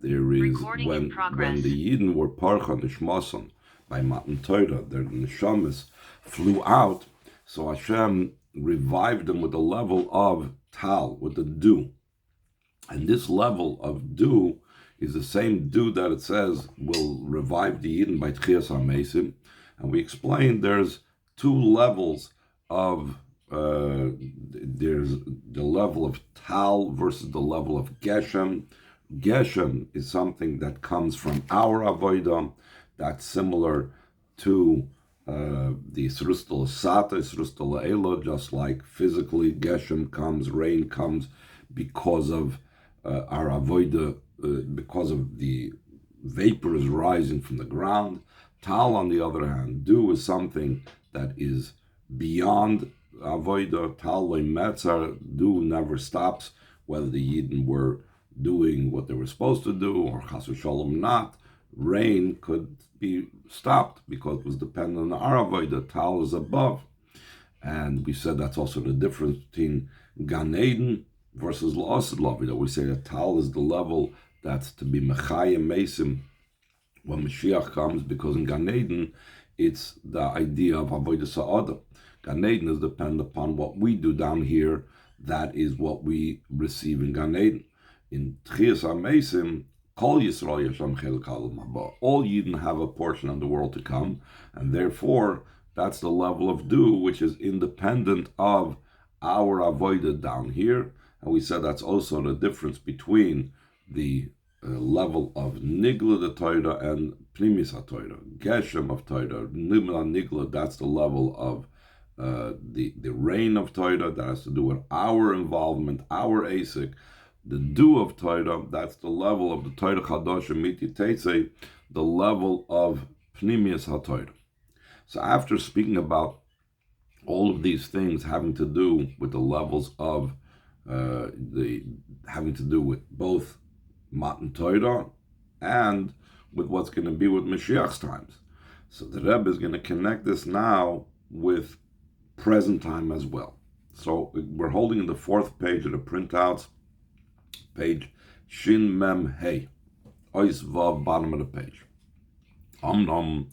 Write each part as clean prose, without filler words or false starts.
There is Recording in progress. when the Yidden were parcha nishmason by Matan Torah, their neshamas flew out. So Hashem revived them with a level of tal, with the dew, and this level of dew is the same dew that it says will revive the Yidden by Tchias HaMesim. And we explained there's two levels of there's the level of tal versus the level of geshem. Geshem is something that comes from our avodah, that's similar to the Srustal Sata, Srustal Elo, just like physically geshem comes, rain comes because of our avodah, because of the vapors rising from the ground. Tal, on the other hand, dew is something that is beyond avodah. Tal le'metzar, dew never stops, whether the Yidden were doing what they were supposed to do or chas v'shalom not. Rain could be stopped because it was dependent on our avodah. Tal is above. And we said that's also the difference between Gan Eden versus La'asad Lavida. We say that Tal is the level that's to be Mechayim Mesim when Mashiach comes, because in Gan Eden, it's the idea of Avodah Sa'ada. Gan Eden is dependent upon what we do down here. That is what we receive in Gan Eden. In Tchias HaMesim, Kol Yisrael Yasham Chel Kalam Haba. All Yidden have a portion of the world to come, and therefore, that's the level of dew which is independent of our avodah down here. And we said that's also the difference between the level of Nigla the Torah and Pnimis HaTorah. Geshem of Torah, Nimla Nigla, that's the level of the rain of Torah, that has to do with our involvement, our ASIC. The dew of Torah, that's the level of the Torah Chadosh Miti Tetzei, the level of Pnimius HaTorah. So after speaking about all of these things having to do with the levels of having to do with both Matan Torah and with what's going to be with Mashiach's times, so the Rebbe is going to connect this now with present time as well. So we're holding the fourth page of the printouts, page Shin Mem Hey, Ois Vav, bottom of the page. So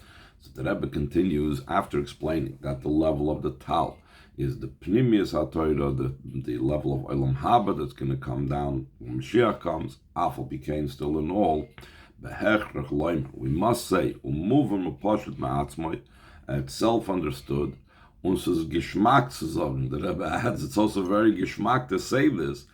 the Rebbe continues after explaining that the level of the Tal is the Pnimius HaTorah, the level of Olam Haba that's going to come down when Mashiach comes. Afal became still in all. We must say, it's self-understood. The Rebbe adds, it's also very geschmack to say this,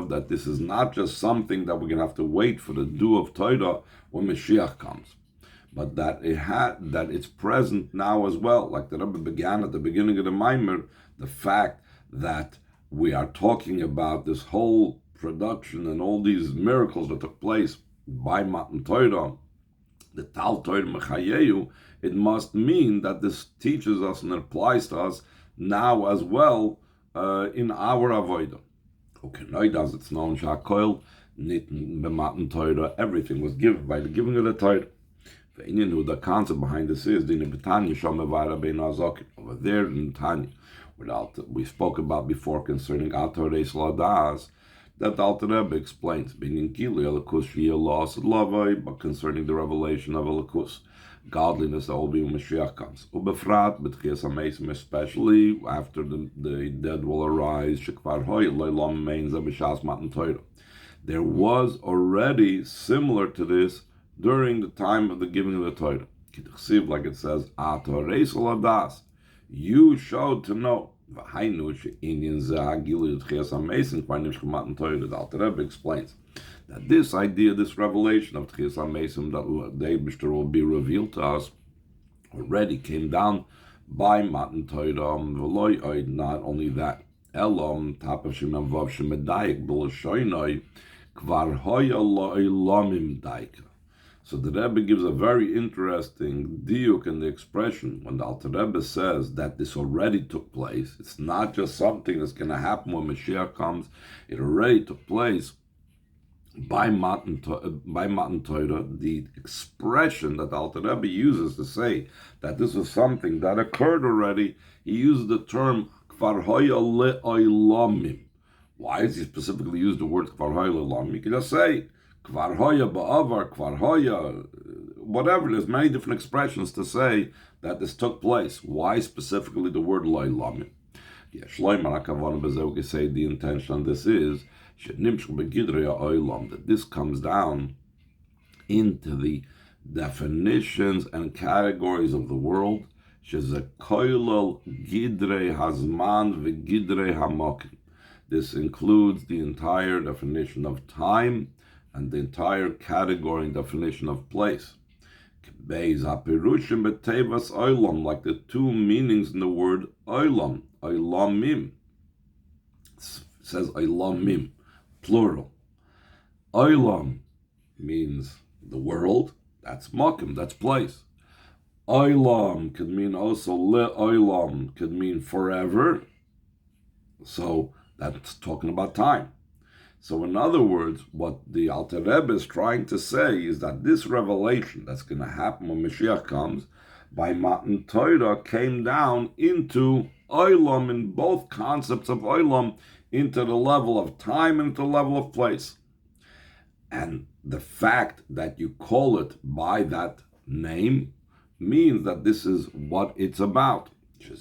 that this is not just something that we're going to have to wait for the dew of Torah when Mashiach comes, but that it's present now as well. Like the Rebbe began at the beginning of the Maimer, the fact that we are talking about this whole production and all these miracles that took place by Matan Torah, the Tal Torah Mechayehu, it must mean that this teaches us and applies to us now as well in our avodah. Okay, now does it's known Shakoil Nitten B'Matan Torah. Everything was given by the giving of the Torah. The concept behind this is over there in Tanya, we spoke about before concerning Ator Reis Ladas, that Alter Rebbe explains, but concerning the revelation of Elikus, godliness that will be when Mashiach comes. Ubefrat, b'tchias hamesim, especially after the dead will arise, shekvar hoy, loylam meins b'shas matan Torah. There was already similar to this during the time of the giving of the Torah. Like it says, Ator Reis Ladas, you showed to know. The Alter Rebbe explains that this idea, this revelation of Tchias HaMesim, that the Eibishter will be revealed to us, already came down by Matan Torah. Not only that, Elom Tapav Shemem Vav Shemedayik B'Lashoinoi Kvar Hoya Lo'ilomim Daika. So the Rebbe gives a very interesting diuk in the expression when the Alter Rebbe says that this already took place. It's not just something that's going to happen when Mashiach comes. It already took place by Matan Torah. The expression that the Alter Rebbe uses to say that this is something that occurred already, he used the term Kvar Hoya Le'olamim. Why does he specifically use the word kvar hoya l'olam? You can just say kvar hoya ba'avar, kvar hoya, whatever. There's many different expressions to say that this took place. Why specifically the word lo'olam? We say the intention on this is that this comes down into the definitions and categories of the world. This includes the entire definition of time and the entire category and definition of place. Like the two meanings in the word olam. Olamim. It says olamim, plural. Olam means the world, that's makim, that's place. Olam could mean also le-olam, could mean forever. So that's talking about time. So in other words, what the Alter Rebbe is trying to say is that this revelation that's going to happen when Mashiach comes, by Matan Torah, came down into Olam, in both concepts of Olam, into the level of time and into the level of place. And the fact that you call it by that name means that this is what it's about. The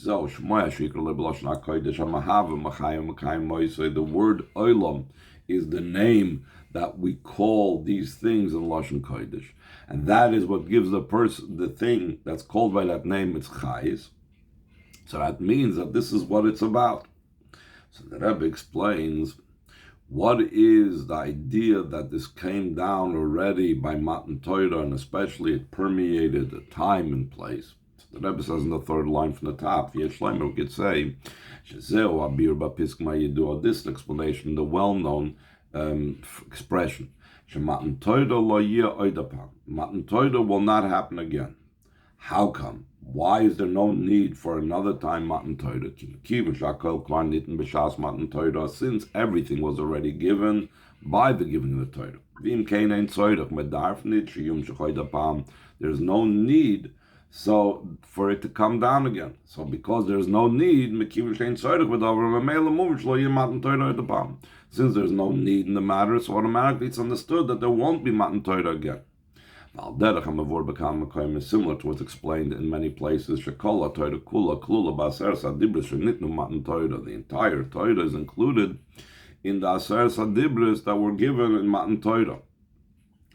word Olam is the name that we call these things in Lashon Kodesh. And that is what gives the person, the thing that's called by that name, it's Chayis. So that means that this is what it's about. So the Rebbe explains what is the idea that this came down already by Matan Torah, and especially it permeated the time and place. So the Rebbe says in the third line from the top, Yesh Shleimer, we could say, this explanation, the well-known expression, Matan Torah will not happen again. How come? Why is there no need for another time Matan Torah? Since everything was already given by the giving of the Torah. There's no need for it to come down again. So because there's no need, since there's no need in the matter, so automatically it's understood that there won't be Matan Torah again. Similar to what's explained in many places. The entire Torah is included in the Aseres HaDibros that were given in Matan Torah.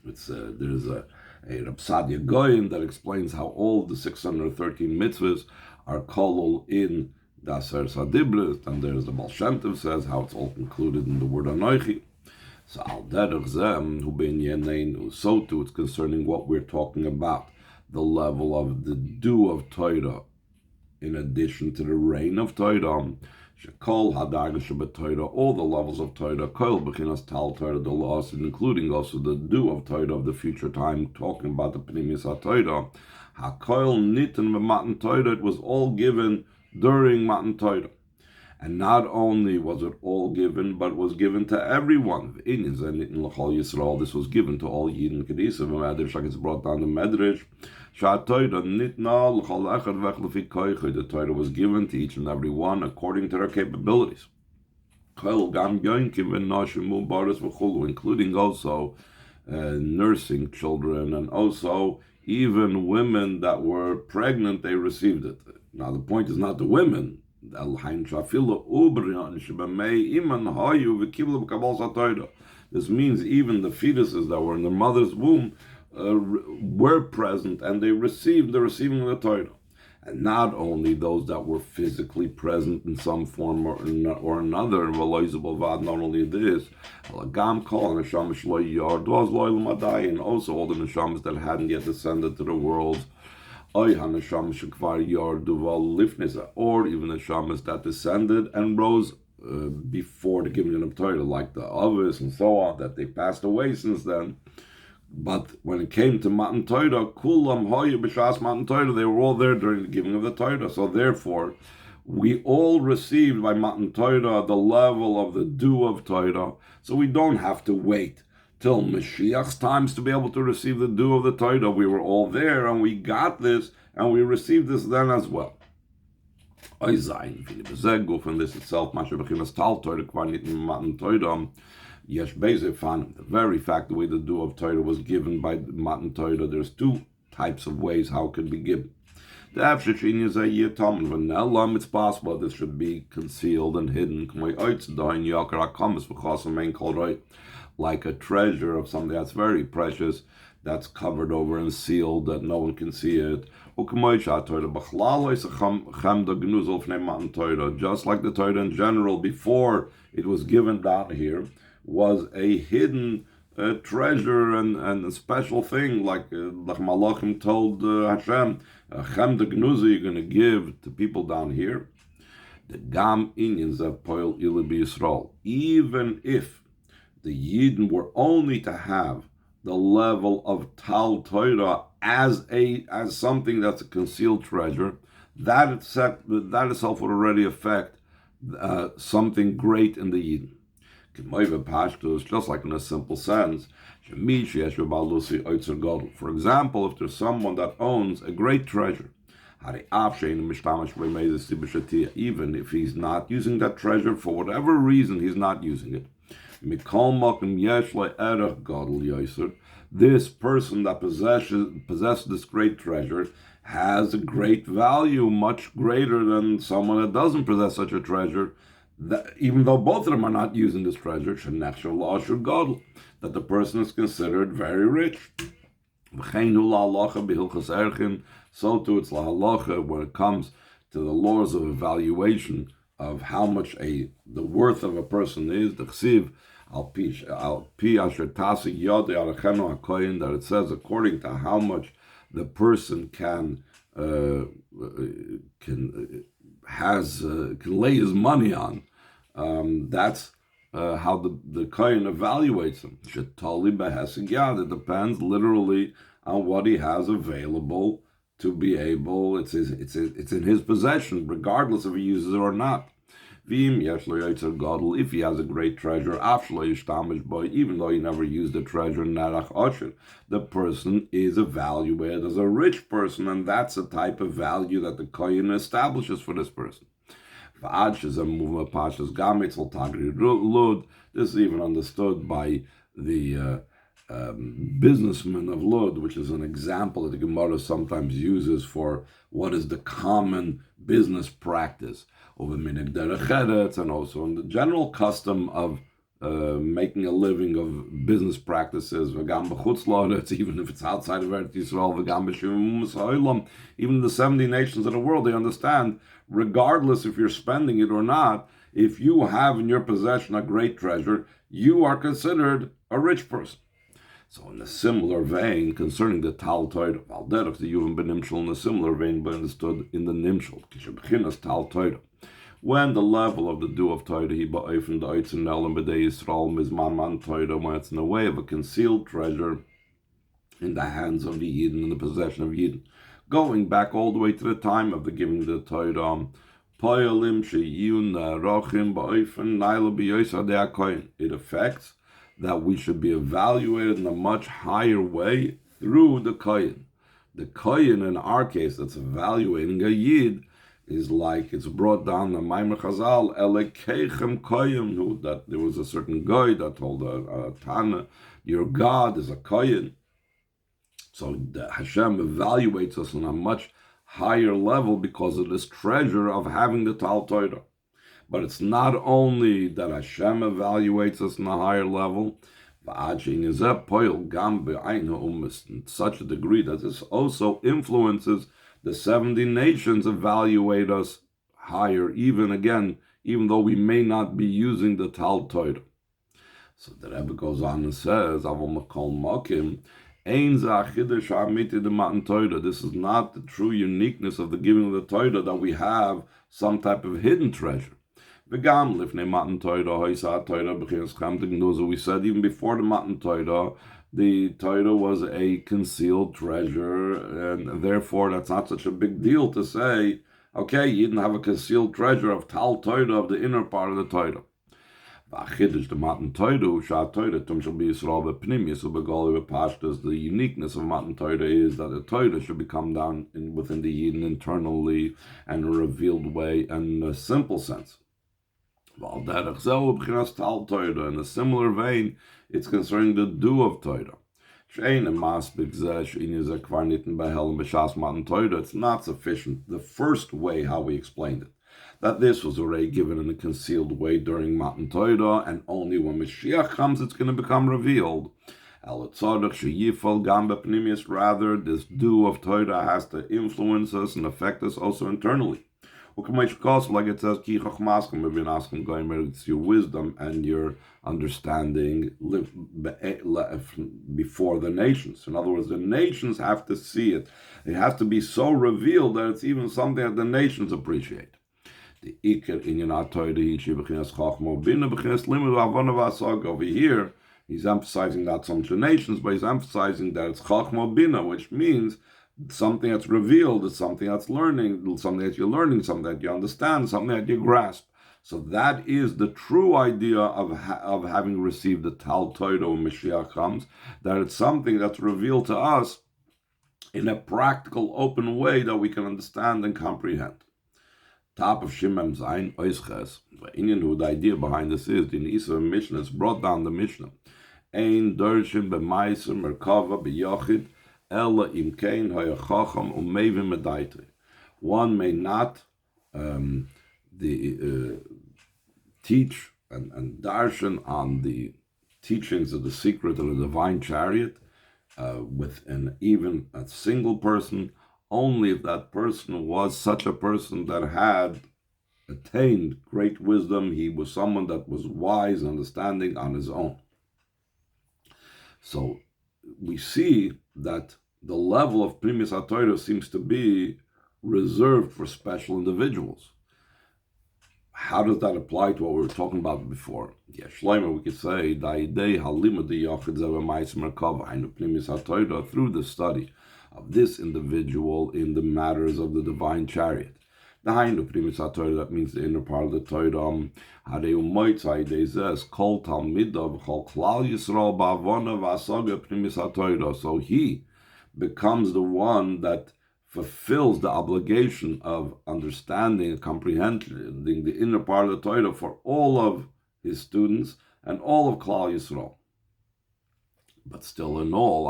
There's a Rapsadia Goyim that explains how all the 613 mitzvahs are kolol in the Aseres HaDibros, and there's the Baal Shem Tov says how it's all included in the word Anoichi. So so too it's concerning what we're talking about, the level of the dew of Torah, in addition to the rain of Torah, all the levels of Torah, the laws, including also the dew of Torah of the future time, talking about the Pnimis HaTorah. It was all given during Matan Torah. And not only was it all given, but was given to everyone. This was given to all Yidden Kedisa. Like it's brought down the Medrash. The Torah was given to each and every one according to their capabilities. Including also nursing children, and also even women that were pregnant, they received it. Now the point is not the women. This means even the fetuses that were in the mother's womb were present, and they received the receiving of the Torah. And not only those that were physically present in some form or another, not only this, and also all the neshamas that hadn't yet descended to the world, or even the shamas that descended and rose before the giving of Torah, like the others and so on, that they passed away since then. But when it came to Matan Torah, kulam hoyu b'shas Matan Torah, they were all there during the giving of the Torah. So therefore, we all received by Matan Torah the level of the dew of Torah. So we don't have to wait till Mashiach's times to be able to receive the dew of the Torah. We were all there, and we got this, and we received this then as well. oi sein, wie die Beseguf, and this itself, Masha Bechinas Tal Torah, Kvanit Matan Torah, Yesh Beze Fan, the very fact the way the due of Torah was given by Matan Torah, there's two types of ways how it can be given. The Afshishin is a year Tom, when Elam, it's possible this should be concealed and hidden, like a treasure of something that's very precious, that's covered over and sealed, that no one can see it. Just like the Torah in general, before it was given down here, was a hidden treasure and a special thing, like Malachim told Hashem, Chem de Gnuza you're going to give to people down here. The Gam Inyans of Poil Ilabi Yisrael, even if the Yidden were only to have the level of Tal Torah as something that's a concealed treasure, that itself would already affect something great in the Yidden. Just like in a simple sense. For example, if there's someone that owns a great treasure, even if he's not using that treasure for whatever reason, he's not using it. This person that possesses this great treasure has a great value, much greater than someone that doesn't possess such a treasure. That, even though both of them are not using this treasure, that the person is considered very rich. So too it's la halacha when it comes to the laws of evaluation of how much the worth of a person is. The chsiv al pi asher tasik yodei alechenu hakoyin, that it says according to how much the person can lay his money on. That's how the kohen evaluates him. Shetali behesig yad. It depends literally on what he has available to be able. It's in his possession, regardless if he uses it or not. If he has a great treasure, even though he never used the treasure, the person is evaluated as a rich person, and that's the type of value that the kohen establishes for this person. This is even understood by the businessman of Lud, which is an example that the Gemara sometimes uses for what is the common business practice over minig derech, and also in the general custom of making a living of business practices. Even if it's outside of Eretz Yisrael, even the 70 nations of the world, they understand, regardless if you're spending it or not, if you have in your possession a great treasure, you are considered a rich person. So in a similar vein, concerning the Tal Torah, Valderach, the Yuvim ben Nimshal, in a similar vein, but understood in the Nimshal, Kishabechinas Tal Torah. When the level of the due of Torah, he ba'ofen the oitzen elam b'dei Yisrael mizman man Torah, when it's in the way of a concealed treasure in the hands of the Yidden, in the possession of Yidden. Going back all the way to the time of the giving of the Torah, it affects that we should be evaluated in a much higher way through the kohen. The kohen, in our case, that's evaluating a Yid, is like it's brought down the Maimer Chazal, Elekechem kohen, that there was a certain guy that told Tana, your God is a kohen. So Hashem evaluates us on a much higher level because of this treasure of having the Tal Torah. But it's not only that Hashem evaluates us on a higher level, in such a degree that this also influences the 70 nations evaluate us higher, even though we may not be using the Tal Torah. So the Rebbe goes on and says, this is not the true uniqueness of the giving of the Torah, that we have some type of hidden treasure. We said even before the Matan Torah, the Torah was a concealed treasure, and therefore that's not such a big deal to say, okay, you didn't have a concealed treasure of Tal Torah, of the inner part of the Torah. V'achidush the Matan Torah, Shah Torah, Tum shall be Yisrael v'pnimis u'begoli v'pashtus. The uniqueness of Matan Torah is that the Torah should become down within the Yidden internally and a revealed way and in a simple sense. In a similar vein, it's concerning the do of Torah. It's not sufficient. The first way how we explained it, that this was already given in a concealed way during Matan Torah, and only when Mashiach comes it's going to become revealed. Rather, this do of Torah has to influence us and affect us also internally. Like it says, it's your wisdom and your understanding before the nations. In other words, the nations have to see it. It has to be so revealed that it's even something that the nations appreciate. The Iker in over here, he's emphasizing not so much the nations, but he's emphasizing that it's Chachma Bina, which means something that's revealed is something that's learning, something that you're learning, something that you understand, something that you grasp. So that is the true idea of having received the Tal Torah when Mashiach comes, that it's something that's revealed to us in a practical, open way that we can understand and comprehend. Top of Shimem Zayin Oisches, the idea behind this is, the Isa Mishnah has brought down the Mishnah. Ein Dorshin B'Maiser Merkava B'Yochid, one may not teach and darshan on the teachings of the secret of the divine chariot with even a single person, only if that person was such a person that had attained great wisdom. He was someone that was wise and understanding on his own. So we see that the level of Primis HaTorah seems to be reserved for special individuals. How does that apply to what we were talking about before? Yeah, Shlomo, we could say, through the study of this individual in the matters of the divine chariot. That means the inner part of the Torah. So he becomes the one that fulfills the obligation of understanding and comprehending the inner part of the Torah for all of his students and all of Klal Yisrael. But still in all,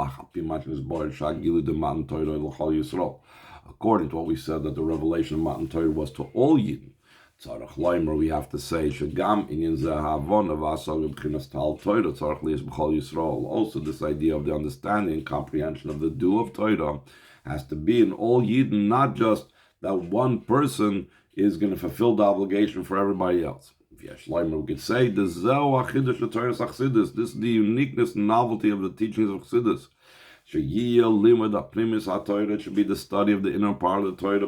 according to what we said, that the revelation of Matan Torah was to all Yidden. Tzarech Leimer, we have to say, Shagam inyan zehavon of asag b'chinas tal Torah tzarech liyas b'chol Yisrael. Also, this idea of the understanding and comprehension of the do of Torah has to be in all Yidden, not just that one person is going to fulfill the obligation for everybody else. Yesh Leimer, we could say, this is the uniqueness and novelty of the teachings of Chassidus. Should be the study of the inner part of the Torah,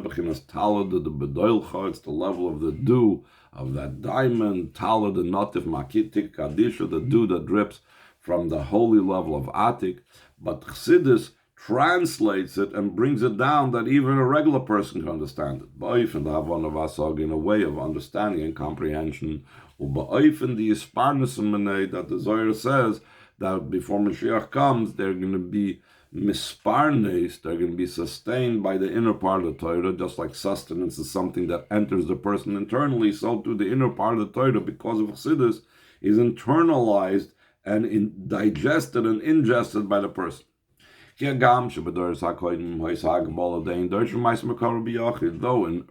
it's the level of the dew of that diamond, Talad, the nativ makitik kadisha, the dew that drips from the holy level of Atik. But Chassidus translates it and brings it down that even a regular person can understand it. In a way of understanding and comprehension. That the Zohar says that before Mashiach comes, they're going to be misparnes, they're going to be sustained by the inner part of the Torah, just like sustenance is something that enters the person internally, so too the inner part of the Torah, because of Chassidus, is internalized and digested and ingested by the person. Though in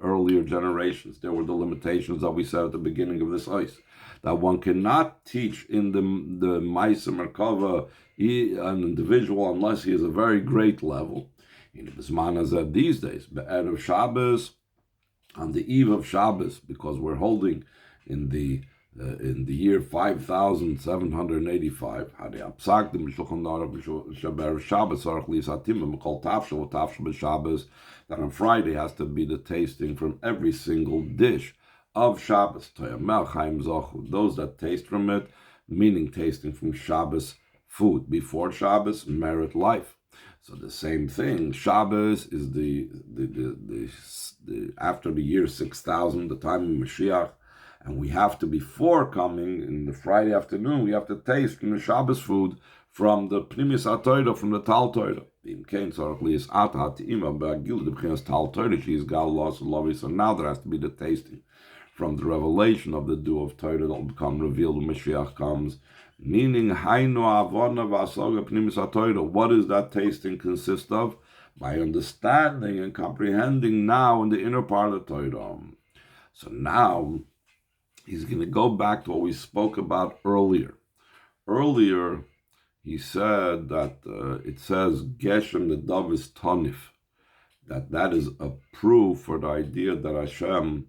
earlier generations there were the limitations that we said at the beginning of this ice, that one cannot teach in the Maisa Merkava an individual unless he is a very great level. In the Bismana said these days, Be'erev Shabbos, on the eve of Shabbos, because we're holding in the year 5785, that on Friday has to be the tasting from every single dish of Shabbos. Those that taste from it, meaning tasting from Shabbos food. Before Shabbos, merit life. So the same thing. Shabbos is the after the year 6000, the time of Mashiach, And we have to, before coming in the Friday afternoon, we have to taste from the Shabbos food, from the Pnimis HaTorah, from the Tal Torah. So now there has to be the tasting from the revelation of the dew of Torah that will become revealed when Mashiach comes. Meaning, what does that tasting consist of? By understanding and comprehending now in the inner part of the Torah. So now, he's going to go back to what we spoke about earlier. Earlier, he said that it says, Geshem the dove is tonif, that is a proof for the idea that Hashem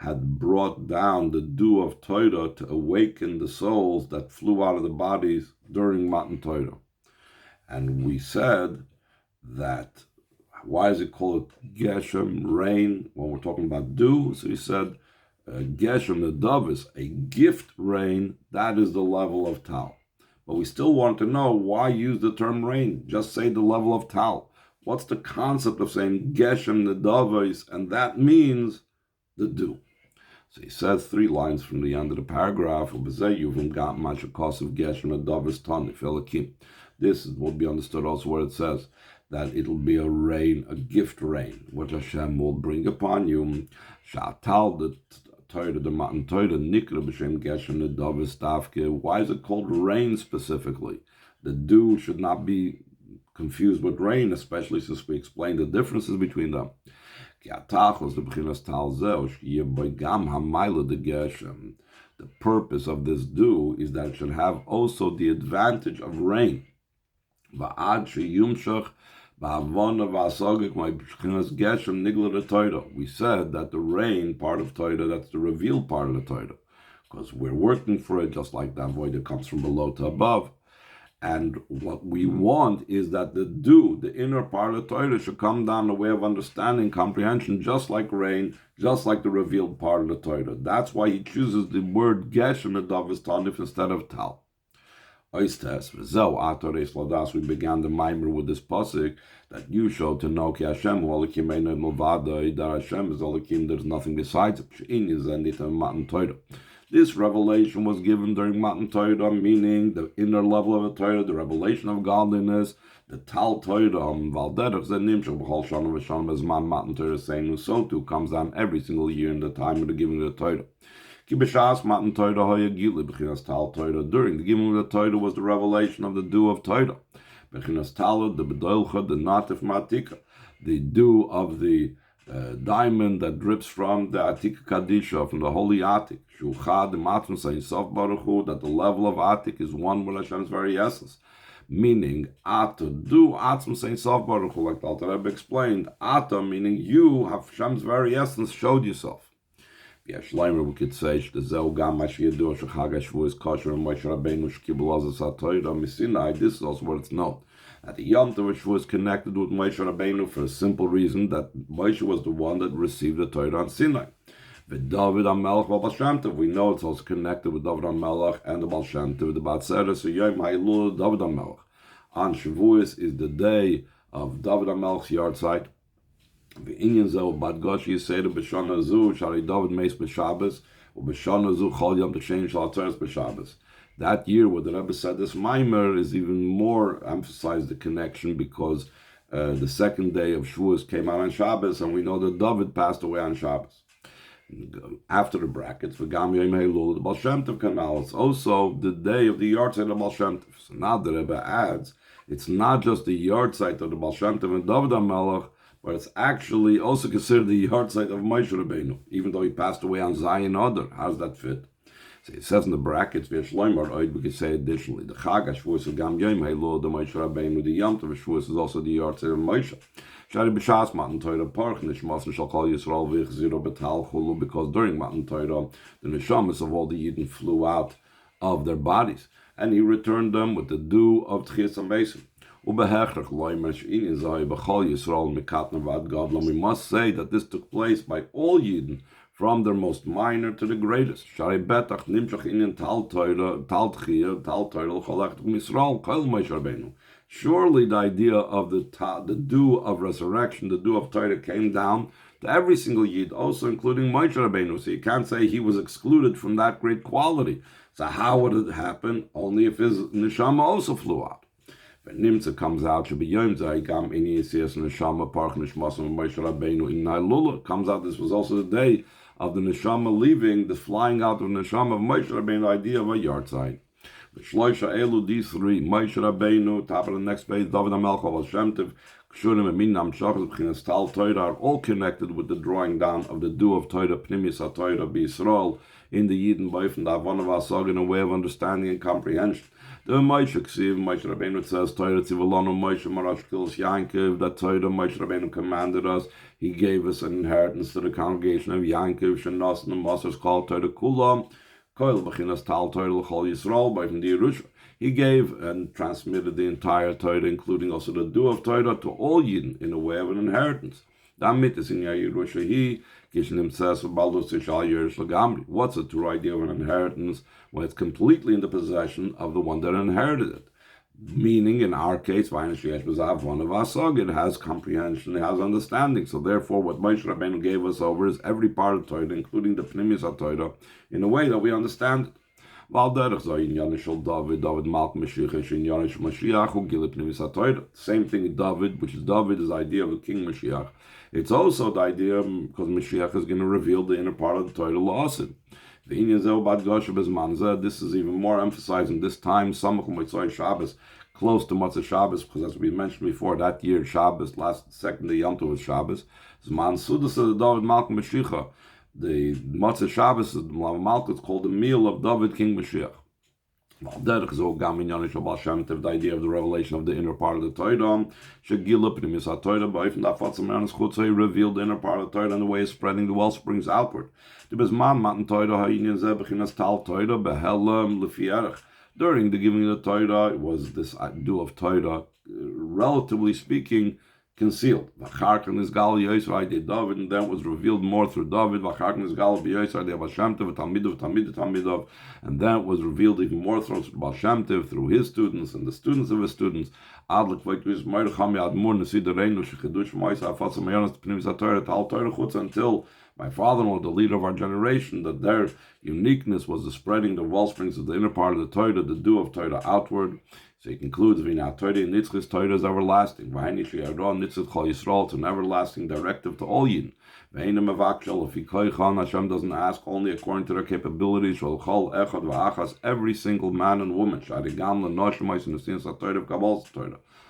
had brought down the dew of Torah to awaken the souls that flew out of the bodies during Matan Torah. And we said that, why is it called Geshem, rain, when we're talking about dew? So he said, Geshem, the dove, is a gift rain, that is the level of Tal. But we still want to know, why use the term rain? Just say the level of Tal. What's the concept of saying Geshem, the dove, and that means the dew? So he says 3 lines from the end of the paragraph, this will be understood also where it says that it'll be a rain, a gift rain, which Hashem will bring upon you. Sha'atal, the Torah, the Matan Torah, Nikra b'shem Geshem the Davis Stavke. Why is it called rain specifically? The dew should not be confused with rain, especially since we explained the differences between them. The purpose of this dew is that it should have also the advantage of rain. We said that the rain part of Torah, that's the revealed part of the Torah, because we're working for it, just like the avodah comes from below to above. And what we want is that the dew, the inner part of the Torah, should come down the way of understanding, comprehension, just like rain, just like the revealed part of the Torah. That's why he chooses the word Geshem, the Davis Tanif, instead of Tal. We began the mimer with this pasuk that you show to know that Hashem is Elohim, there's nothing besides him. This revelation was given during Matan Torah, meaning the inner level of the Torah, the revelation of godliness, the Tal Torah, Matan Torah saying, so too comes down every single year in the time of the giving of the Torah. During the giving of the Torah was the revelation of the dew of Torah. The dew of the diamond that drips from the Atik Kadisha, from the holy Atik. That the level of Atik is one with Hashem's very essence. Meaning, Ata, do Atzm Saint Sof Baruch Hu, like the Alter Rebbe explained. Ata, meaning you have Hashem's very essence, showed yourself. We could say this is also what it's known. That the Yom Tov was connected with Moshe Rabbeinu for a simple reason that Moshe was the one that received the Torah on Sinai. With David HaMelech Baal Shem Tov, we know it's also connected with David HaMelech and the Baal Shem Tov, the Batzera, so Yom HaIlul David HaMelech. On Shavuos is the day of David HaMelech's yard site. The Inyan Zeh Bad Gosh Yiseda B'Shana Zu Shari David Meis B'Shabbos U'B'Shana Zu Chol Yom T'Shem Shal Atzeres B'Shabbos. That year, where the Rebbe said this Maimer is even more emphasized the connection because the second day of Shavuos came out on Shabbos, and we know that David passed away on Shabbos. After the brackets, V'Gam Yom Heilul, the Baal Shem Tov Canal, it's also the day of the yard site of the Baal Shem Tov. So now the Rebbe adds, it's not just the yard site of the Baal Shem Tov and David HaMelech, but it's actually also considered the yard site of Moshe Rabbeinu, even though he passed away on Zion Adar. How does that fit? So it says in the brackets, we can say additionally, the Chag HaShavuos Gam Yom Heilul, the Moshe Rabbeinu, the Yom Tov Shavuos is also the yard site of Moshe. Shari B'Shas Matan Torah Parch Nishmas Shal Kol Yisrael V'Chziro B'Tal Chulu, because during Matan Torah, the neshamas of all the Yidden flew out of their bodies, and he returned them with the dew of Tchias HaMesim. We must say that this took place by all Yidden from their most minor to the greatest. Shari betach nimshach inyan tal Torah, tal tchiyah, tal Torah, l'cholech misral, kol Moshe Rabbeinu. Surely the idea of the dew of resurrection, the dew of Torah came down to every single Yid, also including Moshe Rabbeinu. So you can't say he was excluded from that great quality. So how would it happen? Only if his neshama also flew out. When Nimtza comes out, should be Yom Zaygam in Yisias Neshama Park Nishmasam Moshe Rabbeinu in Nailula. Comes out, this was also the day of the neshama leaving, the flying out of the neshama of Moshe Rabbeinu, idea of a yard side. Shloisha Elu, these three, Moshe Rabbeinu, top of the next page, David HaMelech, Baal Shem Tov, Kshurim, and Minam Shachas, B'chinas Tal Torah, are all connected with the drawing down of the dew of Torah, Pnimis HaTorah, B'Yisrael, in the Yidden Boif, and the Avon of Asag, in a way of understanding and comprehension. The Moshe Ksiv, Moshe Rabbeinu says, Torah Tzivalonu, Moshe Marash Kilos Yankov, that Torah Moshe Rabbeinu commanded us. He gave us an inheritance to the congregation of Yankov, Shenos, and the Mosers called Torah Kulam, Koil B'chinas Tal Torah L'chol Yisrael, by the Yerusha. He gave and transmitted the entire Torah, including also the dew of Torah, to all Yidden in a way of an inheritance. Damit is in Yerusha. He Kishnim says, what's the true idea of an inheritance when it's completely in the possession of the one that inherited it? Meaning, in our case, one of Asag, it has comprehension, it has understanding. So therefore, what Moshe Rabbeinu gave us over is every part of Torah, including the Pnimis HaTorah, in a way that we understand it. Same thing in David, which is David is the idea of a king Mashiach. It's also the idea because Mashiach is going to reveal the inner part of the Torah La'asid. This is even more emphasizing this time, Shabbos, close to Matzah Shabbos, because as we mentioned before, that year Shabbos, second day Yom Tov was Shabbos. Zman Sudas of David Malcham Mashiach. The Matzah Shabbos, the Malchut, is called the meal of David King Mashiach. The idea of the revelation of the inner part of the Torah, revealed the inner part of the Torah and the way of spreading the well springs outward. During the giving of the Torah, it was this dew of Torah, relatively speaking, concealed. And then was revealed more through David. And then was revealed even more through Baal Shem Tov, through his students and the students of his students. Until my father-in-law, the leader of our generation, that their uniqueness was the spreading the well springs of the inner part of the Torah, the dew of Torah outward. So he concludes, Nitzchis Torah is everlasting. It's an everlasting directive to all Yidden. Hashem doesn't ask only according to their capabilities. Every single man and woman.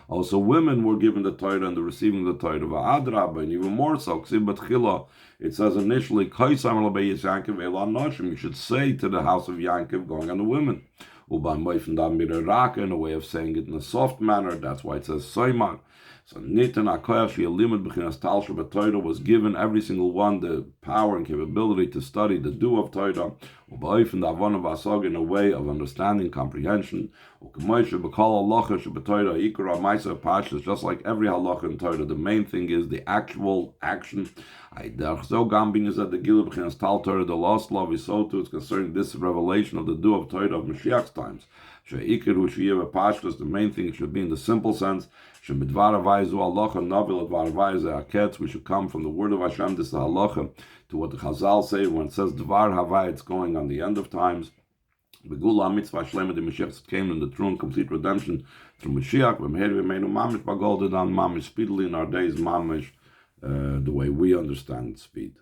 Also, women were given the Torah and the receiving the Torah. And even more so, it says initially, you should say to the house of Yankov, going on the women. In a way of saying it in a soft manner, that's why it says Soimar. So Nitan HaKoyach She'elimud B'chinas Tal Torah was given every single one the power and capability to study the dew of Torah, in a way of understanding, comprehension. Just like every halacha in Torah, the main thing is the actual action. The lost love is so too. It's concerning this revelation of the dew of Torah of Mashiach's times. The main thing should be in the simple sense. We should come from the word of Hashem, this is the halacha, to what the Chazal say when it says Dvar Havai, it's going on the end of times. The Gula Mitzvah Shlema, the Mashiach came in the true and complete redemption through Mashiach. Mamish speedily in our days, Mamish, the way we understand speed.